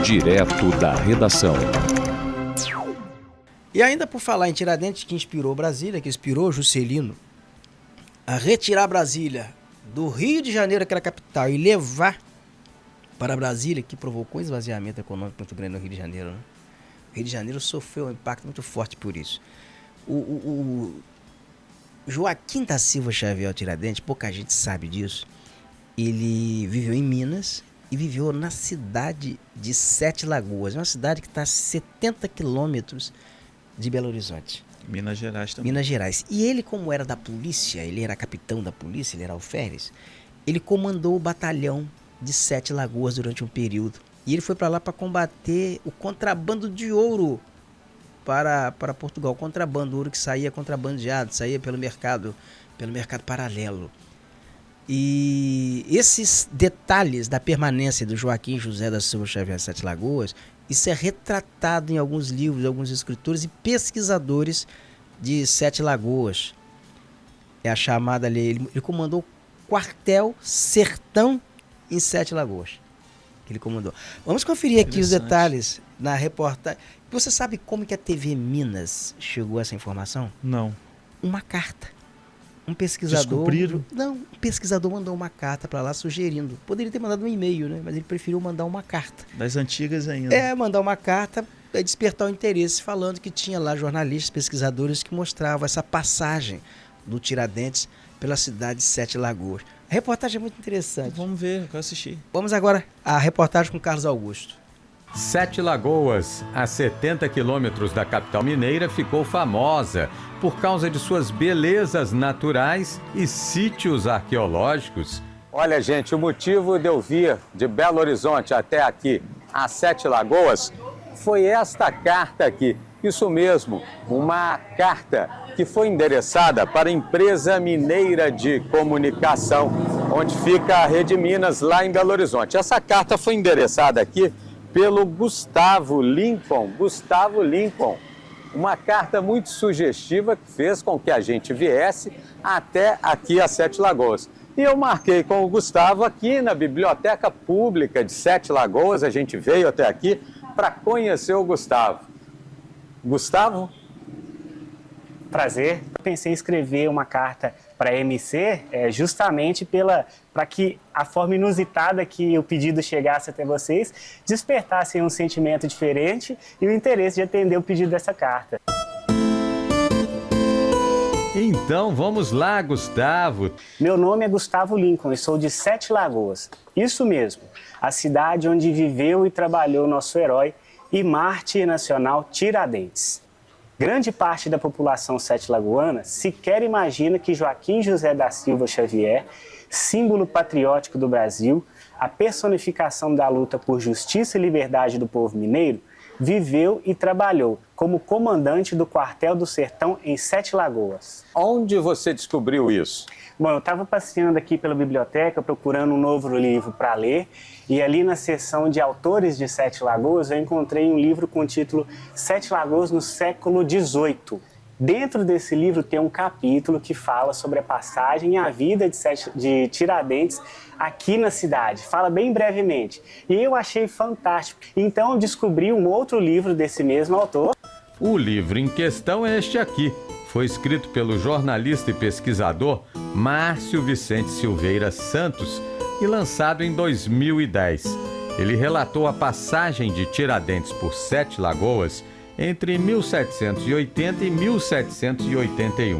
Direto da redação. E ainda por falar em Tiradentes, que inspirou Brasília, que inspirou Juscelino a retirar Brasília do Rio de Janeiro, que era a capital, e levar para Brasília, que provocou um esvaziamento econômico muito grande no Rio de Janeiro, né? O Rio de Janeiro sofreu um impacto muito forte por isso. O Joaquim da Silva Xavier Tiradentes, pouca gente sabe disso, ele viveu em Minas e viveu na cidade de Sete Lagoas, uma cidade que está a 70 quilômetros de Belo Horizonte. Minas Gerais também. Minas Gerais. E ele, como era da polícia, ele era capitão da polícia, ele era alferes, ele comandou o batalhão de Sete Lagoas durante um período. E ele foi para lá para combater o contrabando de ouro para Portugal. Contrabando, ouro que saía contrabandeado, saía pelo mercado paralelo. E esses detalhes da permanência do Joaquim José da Silva Xavier Sete Lagoas, isso é retratado em alguns livros, alguns escritores e pesquisadores de Sete Lagoas. É a chamada ali, ele comandou o quartel Sertão em Sete Lagoas. Ele comandou. Vamos conferir aqui os detalhes na reportagem. Você sabe como que a TV Minas chegou a essa informação? Não. Uma carta. Um pesquisador... Descobriram? Não, um pesquisador mandou uma carta para lá sugerindo. Poderia ter mandado um e-mail, né? Mas ele preferiu mandar uma carta. Das antigas ainda. Mandar uma carta para despertar o interesse, falando que tinha lá jornalistas, pesquisadores que mostravam essa passagem do Tiradentes pela cidade de Sete Lagoas. A reportagem é muito interessante. Vamos ver, eu quero assistir. Vamos agora à reportagem com Carlos Augusto. Sete Lagoas, a 70 quilômetros da capital mineira, ficou famosa por causa de suas belezas naturais e sítios arqueológicos. Olha, gente, o motivo de eu vir de Belo Horizonte até aqui, a Sete Lagoas, foi esta carta aqui. Isso mesmo, uma carta que foi endereçada para a empresa mineira de comunicação, onde fica a Rede Minas, lá em Belo Horizonte. Essa carta foi endereçada aqui pelo Gustavo Lincoln. Gustavo Lincoln, uma carta muito sugestiva que fez com que a gente viesse até aqui a Sete Lagoas. E eu marquei com o Gustavo aqui na Biblioteca Pública de Sete Lagoas. A gente veio até aqui para conhecer o Gustavo. Gustavo? Prazer. Eu pensei em escrever uma carta para a MC justamente para que a forma inusitada que o pedido chegasse até vocês despertasse um sentimento diferente e o interesse de atender o pedido dessa carta. Então vamos lá, Gustavo. Meu nome é Gustavo Lincoln e sou de Sete Lagoas. Isso mesmo, a cidade onde viveu e trabalhou nosso herói e mártir nacional Tiradentes. Grande parte da população sete-lagoana sequer imagina que Joaquim José da Silva Xavier, símbolo patriótico do Brasil, a personificação da luta por justiça e liberdade do povo mineiro, viveu e trabalhou como comandante do quartel do Sertão em Sete Lagoas. Onde você descobriu isso? Bom, eu estava passeando aqui pela biblioteca procurando um novo livro para ler e ali na seção de autores de Sete Lagoas eu encontrei um livro com o título Sete Lagoas no século XVIII. Dentro desse livro tem um capítulo que fala sobre a passagem e a vida de Tiradentes aqui na cidade. Fala bem brevemente. E eu achei fantástico. Então eu descobri um outro livro desse mesmo autor. O livro em questão é este aqui. Foi escrito pelo jornalista e pesquisador Márcio Vicente Silveira Santos e lançado em 2010. Ele relatou a passagem de Tiradentes por Sete Lagoas entre 1780 e 1781.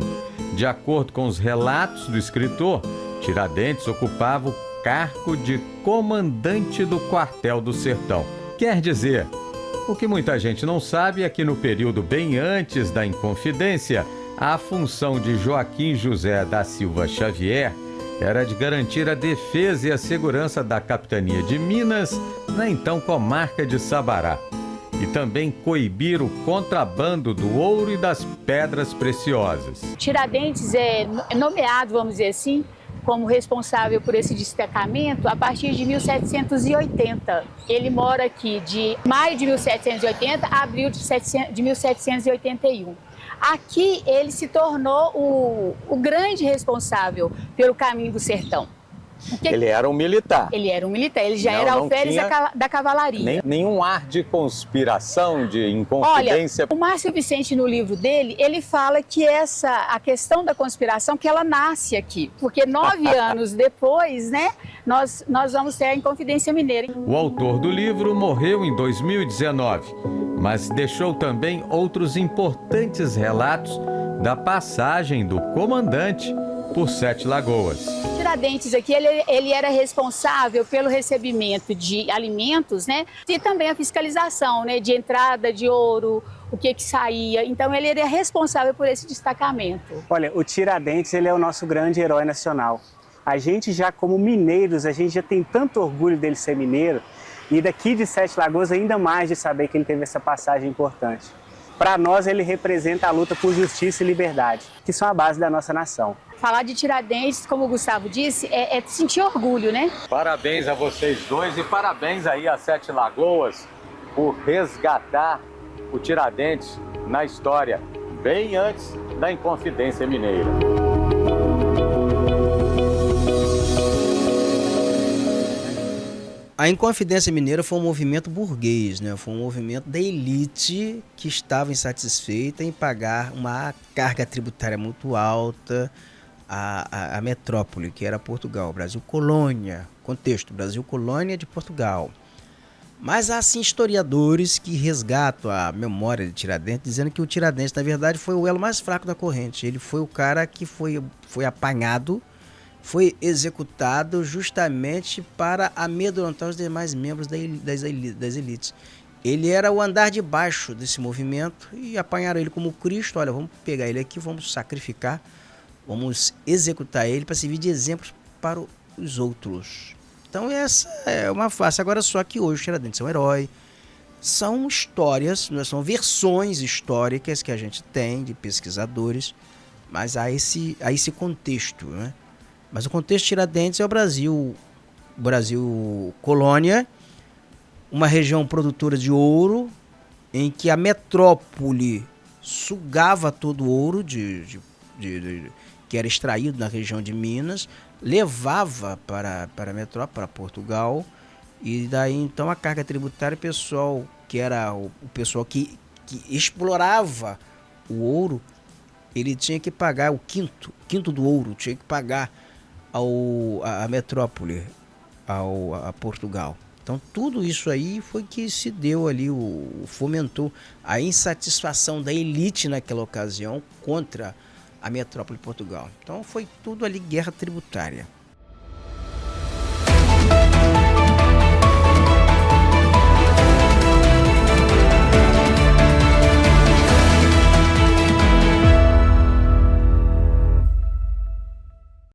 De acordo com os relatos do escritor, Tiradentes ocupava o cargo de comandante do quartel do Sertão. Quer dizer, o que muita gente não sabe é que no período bem antes da Inconfidência, a função de Joaquim José da Silva Xavier era de garantir a defesa e a segurança da capitania de Minas, na então comarca de Sabará, e também coibir o contrabando do ouro e das pedras preciosas. Tiradentes é nomeado, vamos dizer assim, como responsável por esse destacamento a partir de 1780. Ele mora aqui de maio de 1780 a abril de 1781. Aqui ele se tornou o grande responsável pelo caminho do sertão. Ele era um militar. Ele era um militar, ele já Não, era não alferes tinha da cavalaria. Nenhum ar de conspiração, de inconfidência. Olha, o Márcio Vicente, no livro dele, ele fala que a questão da conspiração, que ela nasce aqui. Porque 9 anos depois, né, nós vamos ter a Inconfidência Mineira. O autor do livro morreu em 2019, mas deixou também outros importantes relatos da passagem do comandante por Sete Lagoas. Tiradentes aqui, ele era responsável pelo recebimento de alimentos, né? E também a fiscalização, né? De entrada de ouro, o que saía. Então, ele era responsável por esse destacamento. Olha, o Tiradentes, ele é o nosso grande herói nacional. A gente já, como mineiros, a gente já tem tanto orgulho dele ser mineiro e daqui de Sete Lagoas ainda mais de saber que ele teve essa passagem importante. Para nós, ele representa a luta por justiça e liberdade, que são a base da nossa nação. Falar de Tiradentes, como o Gustavo disse, é sentir orgulho, né? Parabéns a vocês dois e parabéns aí a Sete Lagoas por resgatar o Tiradentes na história, bem antes da Inconfidência Mineira. A Inconfidência Mineira foi um movimento burguês, né? Foi um movimento da elite que estava insatisfeita em pagar uma carga tributária muito alta à metrópole, que era Portugal, Brasil colônia, contexto, Brasil colônia de Portugal. Mas há sim historiadores que resgatam a memória de Tiradentes, dizendo que o Tiradentes, na verdade, foi o elo mais fraco da corrente. Ele foi o cara que foi apanhado, foi executado justamente para amedrontar os demais membros das elites. Ele era o andar de baixo desse movimento e apanharam ele como Cristo. Olha, vamos pegar ele aqui, vamos sacrificar, vamos executar ele para servir de exemplo para os outros. Então essa é uma face. Agora só que hoje o Tiradentes é um herói. São histórias, são versões históricas que a gente tem de pesquisadores, mas há esse contexto, né? Mas o contexto de Tiradentes é o Brasil colônia, uma região produtora de ouro, em que a metrópole sugava todo o ouro que era extraído na região de Minas, levava para a metrópole, para Portugal, e daí então a carga tributária, o pessoal que era o pessoal que explorava o ouro, ele tinha que pagar o quinto do ouro, tinha que pagar a metrópole, a Portugal. Então tudo isso aí foi que se deu ali, fomentou a insatisfação da elite naquela ocasião contra a metrópole de Portugal. Então foi tudo ali guerra tributária.